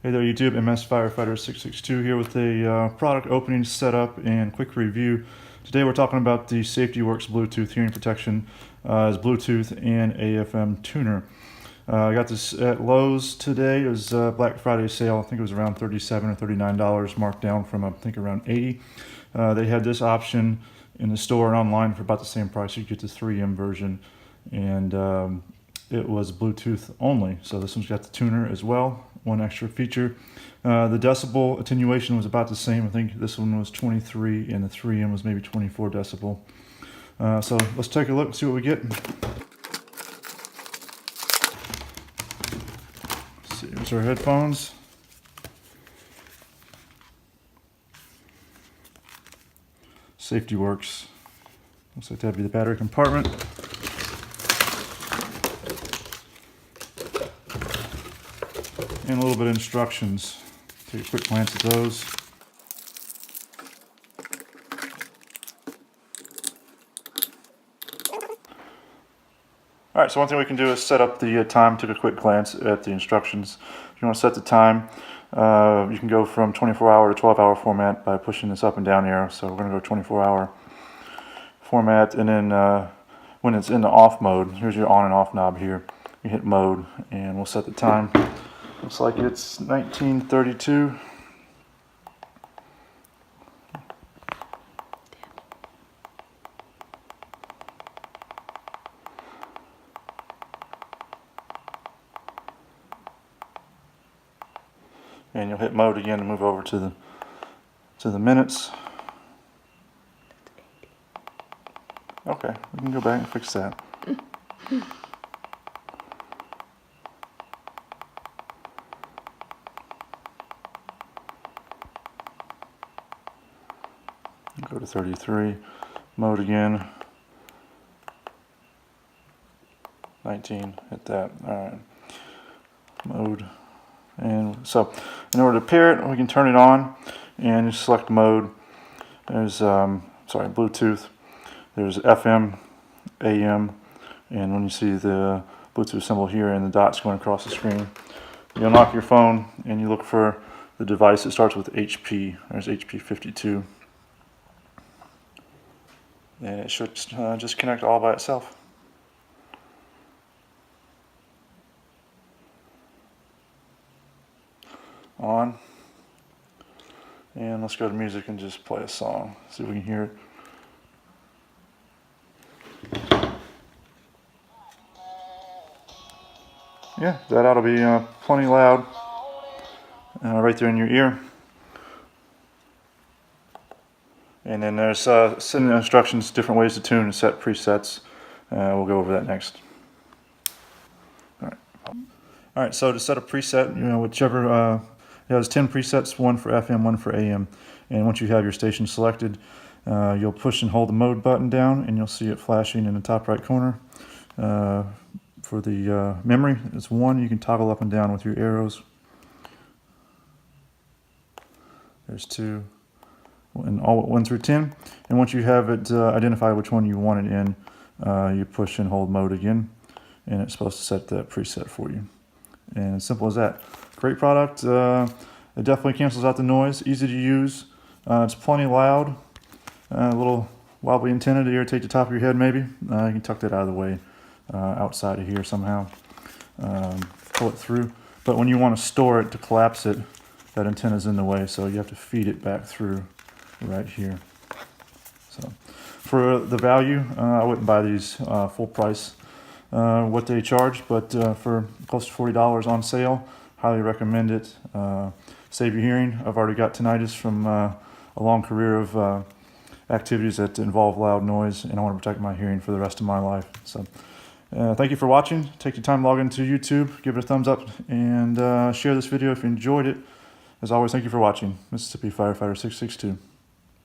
Hey there YouTube, MS Firefighter 662 here with a product opening setup and quick review. Today we're talking about the SafetyWorks Bluetooth hearing protection as Bluetooth and AFM tuner. I got this at Lowe's today. It was Black Friday sale. I think it was around $37 or $39, marked down from I think around $80. They had this option in the store and online for about the same price. You get the 3M version, and it was Bluetooth only. So this one's got the tuner as well. One extra feature. The decibel attenuation was about the same. I think this one was 23 and the 3M was maybe 24 decibel. So let's take a look and see what we get. Let's see, here's our headphones. SafetyWorks. Looks like that'd be the battery compartment. And a little bit of instructions. Take a quick glance at those. Alright, so one thing we can do is set up the time. Took a quick glance at the instructions. If you want to set the time, you can go from 24-hour to 12-hour format by pushing this up and down arrow. So we're going to go 24-hour format, and then when it's in the off mode, here's your on and off knob here. You hit mode, and we'll set the time. Looks like it's 1932. And you'll hit mode again to move over to the minutes. Okay, we can go back and fix that. Go to 33, mode again, 19, hit that. Alright, mode. And so in order to pair it, we can turn it on and you select mode. There's Bluetooth, there's FM, AM, and when you see the Bluetooth symbol here and the dots going across the screen, you unlock your phone and you look for the device. It starts with HP. There's HP 52. And it should just connect all by itself. On. And let's go to music and just play a song. See if we can hear it. Yeah, that ought to be plenty loud. Right there in your ear. And then there's setting instructions, different ways to tune and set presets. We'll go over that next. All right. So to set a preset, whichever, it has 10 presets, one for FM, one for AM. And once you have your station selected, you'll push and hold the mode button down, and you'll see it flashing in the top right corner. For the memory, it's 1. You can toggle up and down with your arrows. There's 2. And all 1 through 10, and once you have it identify which one you want it in, you push and hold mode again, and it's supposed to set that preset for you. And as simple as that. Great product. It definitely cancels out the noise. Easy to use. It's plenty loud. A little wobbly antenna to irritate the top of your head maybe. You can tuck that out of the way outside of here somehow. Pull it through. But when you want to store it, to collapse it, that antenna's in the way, so you have to feed it back through right here. So for the value, I wouldn't buy these full price what they charge, but for close to $40 on sale, highly recommend it. Save your hearing. I've already got tinnitus from a long career of activities that involve loud noise, and I want to protect my hearing for the rest of my life. So thank you for watching. Take your time, log into YouTube, give it a thumbs up, and share this video if you enjoyed it. As always, thank you for watching. Mississippi Firefighter 662.